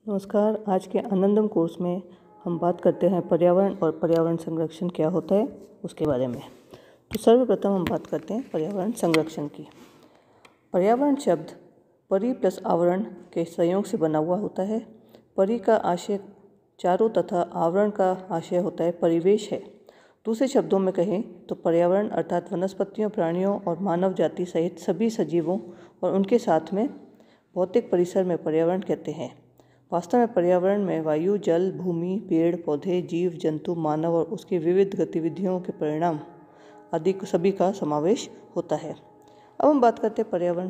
नमस्कार। आज के आनंदम कोर्स में हम बात करते हैं पर्यावरण और पर्यावरण संरक्षण क्या होता है उसके बारे में। तो सर्वप्रथम हम बात करते हैं पर्यावरण संरक्षण की। पर्यावरण शब्द परि प्लस आवरण के संयोग से बना हुआ होता है। परि का आशय चारों तथा आवरण का आशय होता है परिवेश है। दूसरे शब्दों में कहें तो पर्यावरण अर्थात वनस्पतियों, प्राणियों और मानव जाति सहित सभी सजीवों और उनके साथ में भौतिक परिसर में पर्यावरण कहते हैं। वास्तव में पर्यावरण में वायु, जल, भूमि, पेड़ पौधे, जीव जंतु, मानव और उसकी विविध गतिविधियों के परिणाम आदि सभी का समावेश होता है। अब हम बात करते हैं पर्यावरण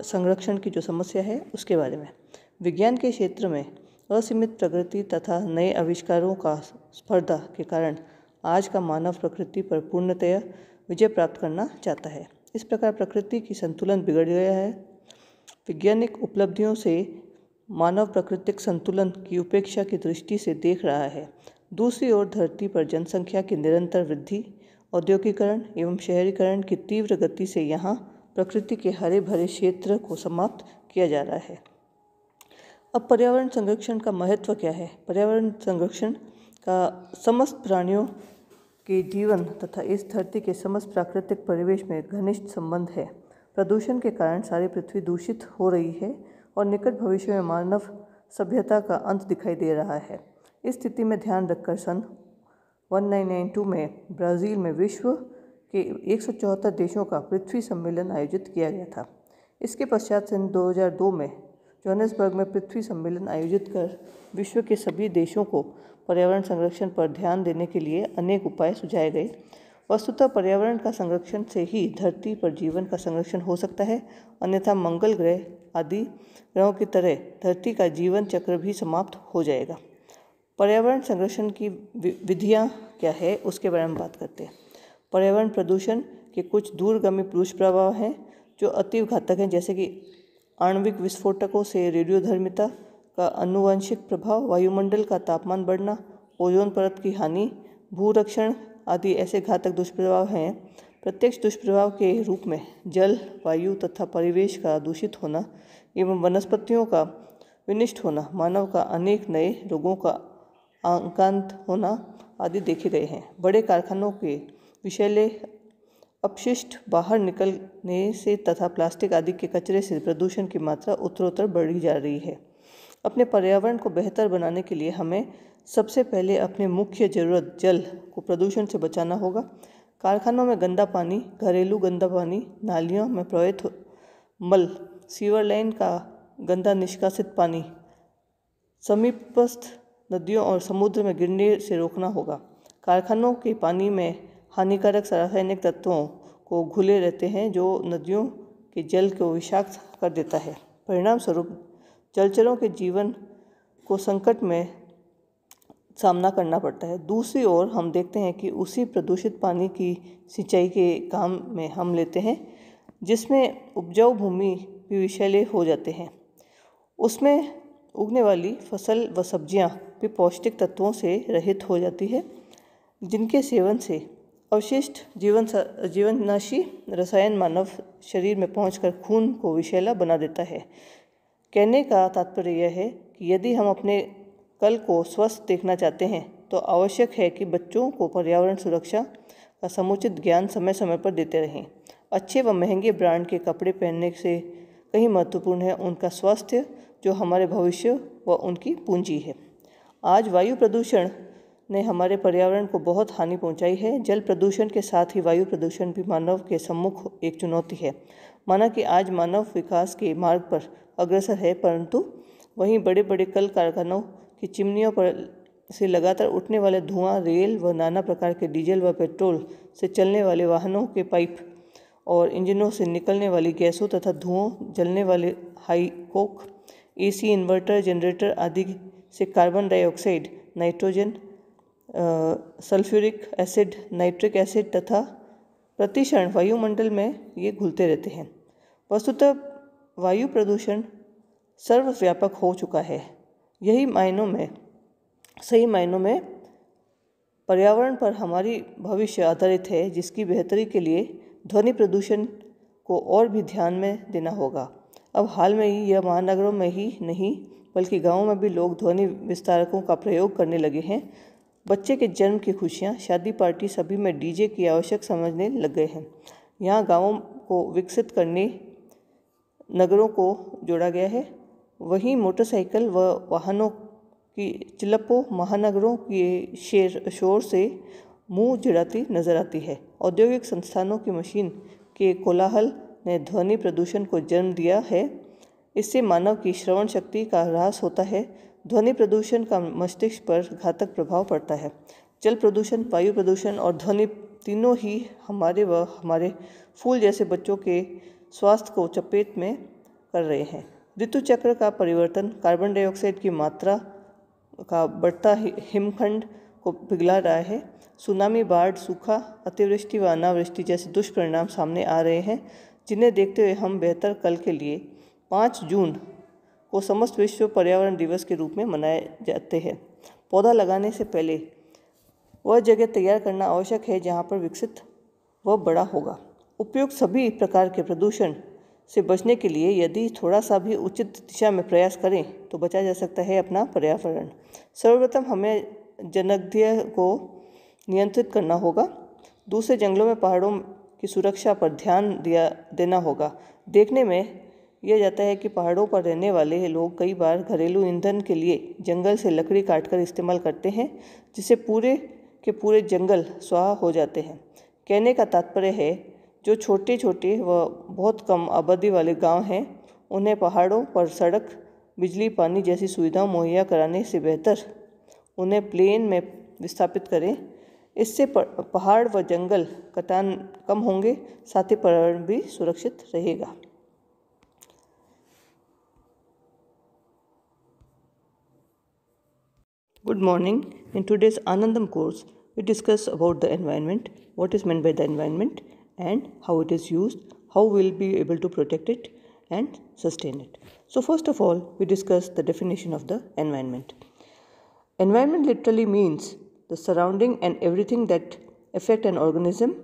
संरक्षण की जो समस्या है उसके बारे में। विज्ञान के क्षेत्र में असीमित प्रगति तथा नए आविष्कारों का स्पर्धा के कारण आज का मानव प्रकृति पर पूर्णतया विजय प्राप्त करना चाहता है। इस प्रकार प्रकृति की संतुलन बिगड़ गया है। वैज्ञानिक उपलब्धियों से मानव प्राकृतिक संतुलन की उपेक्षा की दृष्टि से देख रहा है। दूसरी ओर धरती पर जनसंख्या की निरंतर वृद्धि, औद्योगिकरण एवं शहरीकरण की तीव्र गति से यहाँ प्रकृति के हरे भरे क्षेत्र को समाप्त किया जा रहा है। अब पर्यावरण संरक्षण का महत्व क्या है? पर्यावरण संरक्षण का समस्त प्राणियों के जीवन तथा इस धरती के समस्त प्राकृतिक परिवेश में घनिष्ठ संबंध है। प्रदूषण के कारण सारी पृथ्वी दूषित हो रही है और निकट भविष्य में मानव सभ्यता का अंत दिखाई दे रहा है। इस स्थिति में ध्यान रखकर सन 1992 में ब्राज़ील में विश्व के 174 देशों का पृथ्वी सम्मेलन आयोजित किया गया था। इसके पश्चात सन 2002 में जोहानिसबर्ग में पृथ्वी सम्मेलन आयोजित कर विश्व के सभी देशों को पर्यावरण संरक्षण पर ध्यान देने के लिए अनेक उपाय सुझाए गए। वस्तुतः पर्यावरण का संरक्षण से ही धरती पर जीवन का संरक्षण हो सकता है, अन्यथा मंगल ग्रह आदि ग्रहों की तरह धरती का जीवन चक्र भी समाप्त हो जाएगा। पर्यावरण संरक्षण की विधियाँ क्या है उसके बारे में बात करते हैं। पर्यावरण प्रदूषण के कुछ दूरगामी दुष्प्रभाव हैं जो अति घातक हैं, जैसे कि आणविक विस्फोटकों से रेडियोधर्मिता का आनुवंशिक प्रभाव, वायुमंडल का तापमान बढ़ना, ओजोन परत की हानि, भूरक्षण आदि ऐसे घातक दुष्प्रभाव हैं। प्रत्यक्ष दुष्प्रभाव के रूप में जल, वायु तथा परिवेश का दूषित होना एवं वनस्पतियों का विनष्ट होना, मानव का अनेक नए रोगों का आक्रांत होना आदि देखे गए हैं। बड़े कारखानों के विषैले अपशिष्ट बाहर निकलने से तथा प्लास्टिक आदि के कचरे से प्रदूषण की मात्रा उत्तरोत्तर बढ़ी जा रही है। अपने पर्यावरण को बेहतर बनाने के लिए हमें सबसे पहले अपने मुख्य जरूरत जल को प्रदूषण से बचाना होगा। कारखानों में गंदा पानी, घरेलू गंदा पानी, नालियों में प्रवाहित मल, सीवर लाइन का गंदा निष्कासित पानी, समीपस्थ नदियों और समुद्र में गिरने से रोकना होगा। कारखानों के पानी में हानिकारक रासायनिक तत्वों को घुले रहते हैं जो नदियों के जल को विषाक्त कर देता है। परिणाम स्वरूप जलचरों के जीवन को संकट में सामना करना पड़ता है। दूसरी ओर हम देखते हैं कि उसी प्रदूषित पानी की सिंचाई के काम में हम लेते हैं, जिसमें उपजाऊ भूमि भी विषैले हो जाते हैं। उसमें उगने वाली फसल व सब्जियां भी पौष्टिक तत्वों से रहित हो जाती है, जिनके सेवन से अवशिष्ट जीवननाशी रसायन मानव शरीर में पहुंचकर खून को विषैला बना देता है। कहने का तात्पर्य यह है कि यदि हम अपने कल को स्वस्थ देखना चाहते हैं तो आवश्यक है कि बच्चों को पर्यावरण सुरक्षा का समुचित ज्ञान समय समय पर देते रहें। अच्छे व महंगे ब्रांड के कपड़े पहनने से कहीं महत्वपूर्ण है उनका स्वास्थ्य, जो हमारे भविष्य व उनकी पूंजी है। आज वायु प्रदूषण ने हमारे पर्यावरण को बहुत हानि पहुंचाई है। जल प्रदूषण के साथ ही वायु प्रदूषण भी मानव के सम्मुख एक चुनौती है। माना कि आज मानव विकास के मार्ग पर अग्रसर है, परंतु वहीं बड़े बड़े कल कारखानों की चिमनियों पर से लगातार उठने वाले धुआं, रेल व नाना प्रकार के डीजल व पेट्रोल से चलने वाले वाहनों के पाइप और इंजनों से निकलने वाली गैसों तथा धुओं, जलने वाले high Coke, AC, inverter, generator आदि से carbon dioxide, nitrogen, sulphuric acid, nitric acid तथा प्रतिक्षण वायुमंडल में ये घुलते रहते हैं। वस्तुतः वायु प्रदूषण सर्वव्यापक हो चुका है। यही सही मायनों में पर्यावरण पर हमारी भविष्य आधारित है, जिसकी बेहतरी के लिए ध्वनि प्रदूषण को और भी ध्यान में देना होगा। अब हाल में ही यह महानगरों में ही नहीं बल्कि गाँवों में भी लोग ध्वनि विस्तारकों का प्रयोग करने लगे हैं। बच्चे के जन्म की खुशियाँ, शादी पार्टी सभी में डीजे की आवश्यक समझने लग गए हैं। यहाँ गाँवों को विकसित करने नगरों को जोड़ा गया है। वहीं मोटरसाइकिल व वाहनों की चिल्लपों महानगरों के शोर से मुंह चिढ़ाती नजर आती है। औद्योगिक संस्थानों की मशीन के कोलाहल ने ध्वनि प्रदूषण को जन्म दिया है। इससे मानव की श्रवण शक्ति का ह्रास होता है। ध्वनि प्रदूषण का मस्तिष्क पर घातक प्रभाव पड़ता है। जल प्रदूषण, वायु प्रदूषण और ध्वनि तीनों ही हमारे व हमारे फूल जैसे बच्चों के स्वास्थ्य को चपेट में कर रहे हैं। ऋतु चक्र का परिवर्तन, कार्बन डाइऑक्साइड की मात्रा का बढ़ता हिमखंड को पिघला रहा है। सुनामी, बाढ़, सूखा, अतिवृष्टि व अनावृष्टि जैसे दुष्परिणाम सामने आ रहे हैं, जिन्हें देखते हुए हम बेहतर कल के लिए 5 जून को समस्त विश्व पर्यावरण दिवस के रूप में मनाए जाते हैं। पौधा लगाने से पहले वह जगह तैयार करना आवश्यक है जहाँ पर विकसित व बड़ा होगा। उपयुक्त सभी प्रकार के प्रदूषण से बचने के लिए यदि थोड़ा सा भी उचित दिशा में प्रयास करें तो बचा जा सकता है अपना पर्यावरण। सर्वप्रथम हमें जनगणना को नियंत्रित करना होगा। दूसरे, जंगलों में पहाड़ों की सुरक्षा पर ध्यान देना होगा। देखने में यह जाता है कि पहाड़ों पर रहने वाले लोग कई बार घरेलू ईंधन के लिए जंगल से लकड़ी काटकर इस्तेमाल करते हैं, जिससे पूरे के पूरे जंगल स्वाहा हो जाते हैं। कहने का तात्पर्य है, जो छोटे छोटे व बहुत कम आबादी वाले गांव हैं, उन्हें पहाड़ों पर सड़क, बिजली, पानी जैसी सुविधाएं मुहैया कराने से बेहतर उन्हें प्लेन में विस्थापित करें। इससे पहाड़ व जंगल कटान कम होंगे, साथ ही पर्यावरण भी सुरक्षित रहेगा। Good morning. In today's Anandam course, we discuss about the environment, what is meant by the environment and how it is used, how we'll be able to protect it and sustain it. So first of all, we discuss the definition of the environment. Environment literally means the surrounding and everything that affect an organism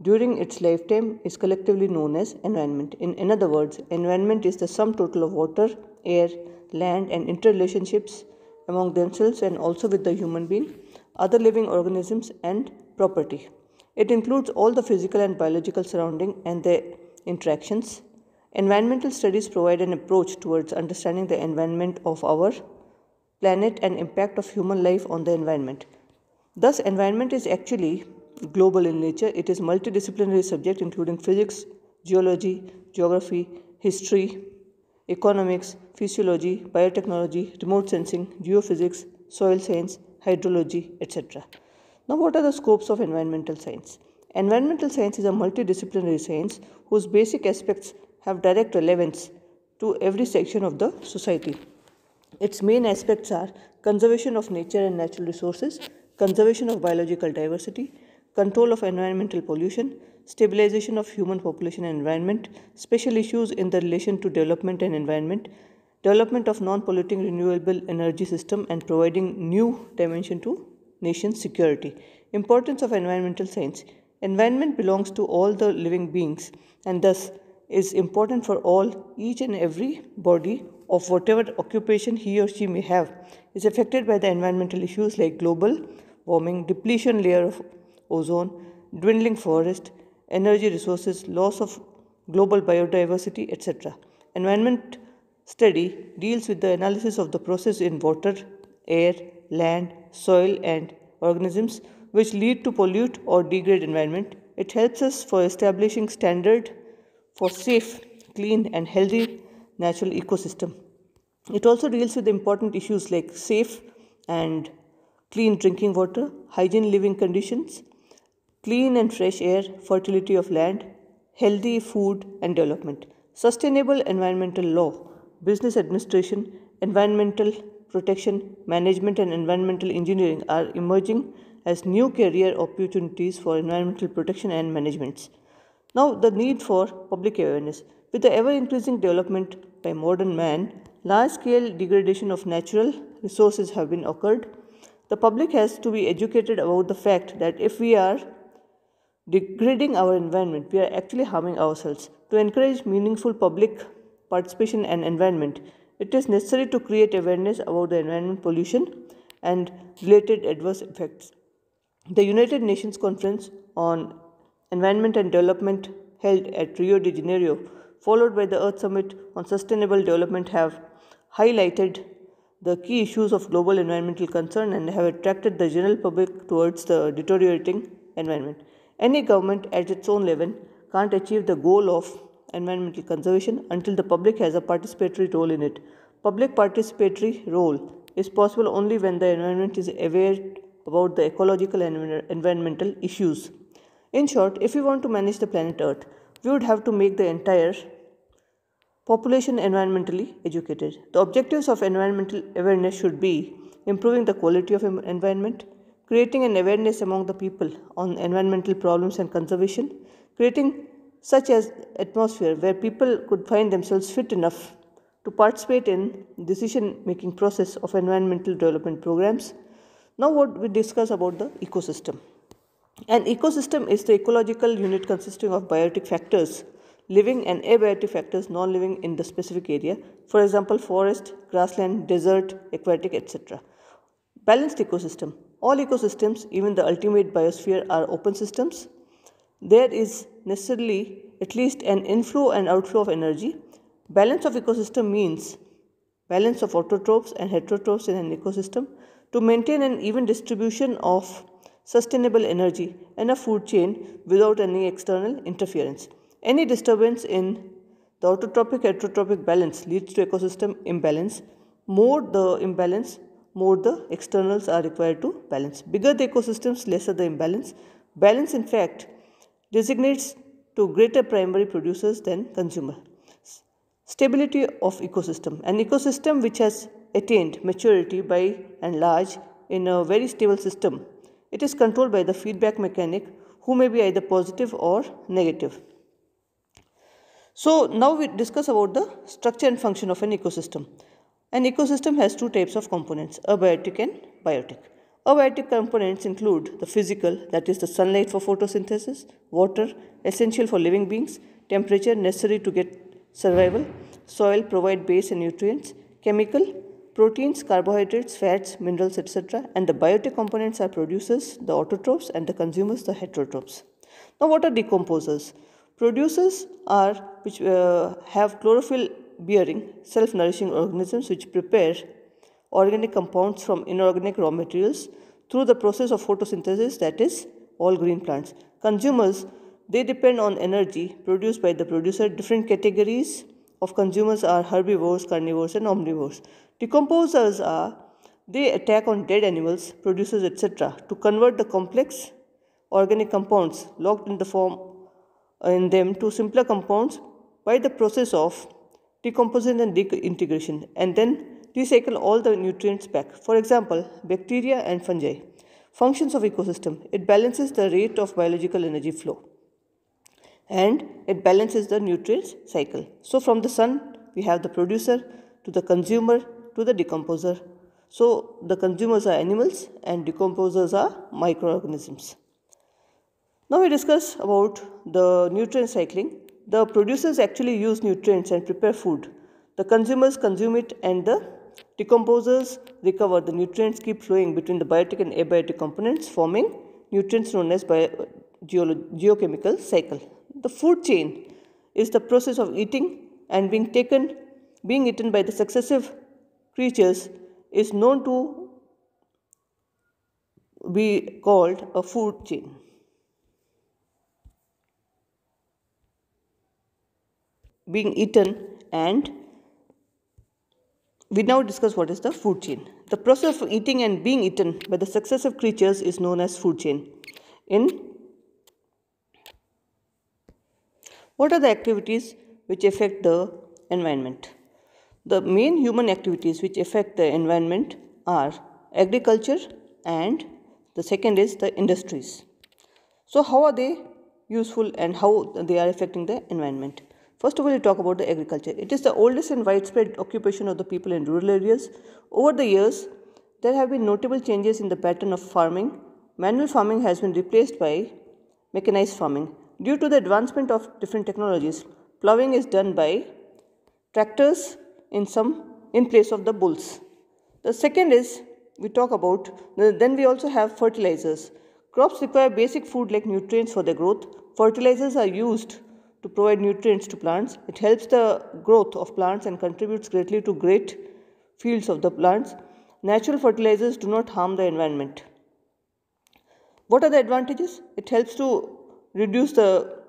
during its lifetime is collectively known as environment. In other words, environment is the sum total of water, air, land and interrelationships among themselves and also with the human being, other living organisms and property. It includes all the physical and biological surrounding and their interactions. Environmental studies provide an approach towards understanding the environment of our planet and impact of human life on the environment. Thus, environment is actually global in nature. It is multidisciplinary subject including physics, geology, geography, history, economics, physiology, biotechnology, remote sensing, geophysics, soil science, hydrology, etc. Now, what are the scopes of environmental science? Environmental science is a multidisciplinary science whose basic aspects have direct relevance to every section of the society. Its main aspects are conservation of nature and natural resources, conservation of biological diversity, control of environmental pollution, stabilization of human population and environment, special issues in the relation to development and environment, development of non-polluting renewable energy system and providing new dimension to nation's security. Importance of environmental science. Environment belongs to all the living beings and thus is important for all, each and every body of whatever occupation he or she may have is affected by the environmental issues like global warming, depletion layer of ozone, dwindling forest, energy resources, loss of global biodiversity, etc. Environment study deals with the analysis of the process in water, air, land, soil and organisms which lead to pollute or degrade environment. It helps us for establishing standard for safe, clean and healthy natural ecosystem. It also deals with important issues like safe and clean drinking water, hygiene living conditions, clean and fresh air, fertility of land, healthy food and development. Sustainable environmental law, business administration, environmental protection, management and environmental engineering are emerging as new career opportunities for environmental protection and management. Now, the need for public awareness. With the ever-increasing development by modern man, large-scale degradation of natural resources have been occurred. The public has to be educated about the fact that if we are degrading our environment, we are actually harming ourselves. To encourage meaningful public participation and environment, it is necessary to create awareness about the environment pollution and related adverse effects. The United Nations Conference on Environment and Development held at Rio de Janeiro, followed by the Earth Summit on Sustainable Development, have highlighted the key issues of global environmental concern and have attracted the general public towards the deteriorating environment. Any government at its own level can't achieve the goal of environmental conservation until the public has a participatory role in it. Public participatory role is possible only when the environment is aware about the ecological and environmental issues. In short, if we want to manage the planet Earth, we would have to make the entire population environmentally educated. The objectives of environmental awareness should be improving the quality of environment, creating an awareness among the people on environmental problems and conservation, creating such as atmosphere where people could find themselves fit enough to participate in decision making process of environmental development programs. Now what we discuss about the ecosystem. An ecosystem is the ecological unit consisting of biotic factors living and abiotic factors non-living in the specific area, for example forest, grassland, desert, aquatic, etc. Balanced ecosystem. All ecosystems, even the ultimate biosphere, are open systems. There is necessarily at least an inflow and outflow of energy. Balance of ecosystem means balance of autotrophs and heterotrophs in an ecosystem to maintain an even distribution of sustainable energy and a food chain without any external interference. Any disturbance in the autotrophic heterotrophic balance leads to ecosystem imbalance. More the imbalance, more the externals are required to balance. Bigger the ecosystems, lesser the imbalance. Balance, in fact, designates to greater primary producers than consumer. Stability of ecosystem. An ecosystem which has attained maturity by and large in a very stable system. It is controlled by the feedback mechanic who may be either positive or negative. So now we discuss about the structure and function of an ecosystem. An ecosystem has two types of components, abiotic and biotic. Abiotic components include the physical, that is the sunlight for photosynthesis, water, essential for living beings, temperature necessary to get survival, soil provide base and nutrients, chemical, proteins, carbohydrates, fats, minerals, etc. And the biotic components are producers, the autotrophs, and the consumers, the heterotrophs. Now what are decomposers? Producers are which have chlorophyll bearing self-nourishing organisms which prepare organic compounds from inorganic raw materials through the process of photosynthesis, that is all green plants. Consumers, they depend on energy produced by the producer. Different categories of consumers are herbivores, carnivores and omnivores. Decomposers are they attack on dead animals, producers, etc. to convert the complex organic compounds locked in the form in them to simpler compounds by the process of decomposition and disintegration, and then recycle all the nutrients back. For example, bacteria and fungi. Functions of ecosystem. It balances the rate of biological energy flow and it balances the nutrients cycle. So from the sun we have the producer to the consumer to the decomposer. So the consumers are animals and decomposers are microorganisms. Now we discuss about the nutrient cycling. The producers actually use nutrients and prepare food. The consumers consume it and the decomposers recover. The nutrients keep flowing between the biotic and abiotic components, forming nutrients known as geochemical cycle. The food chain is the process of eating and being eaten by the successive creatures is known to be called a food chain. Being eaten, and we now discuss what is the food chain. The process of eating and being eaten by the successive creatures is known as food chain. What are the activities which affect the environment? The main human activities which affect the environment are agriculture and the second is the industries. So how are they useful and how they are affecting the environment? First of all, we talk about the agriculture. It is the oldest and widespread occupation of the people in rural areas. Over the years, there have been notable changes in the pattern of farming. Manual farming has been replaced by mechanized farming. Due to the advancement of different technologies, plowing is done by tractors in some in place of the bulls. The second is, we talk about, then we also have fertilizers. Crops require basic food like nutrients for their growth. Fertilizers are used to provide nutrients to plants. It helps the growth of plants and contributes greatly to great fields of the plants. Natural fertilizers do not harm the environment. What are the advantages? It helps to reduce the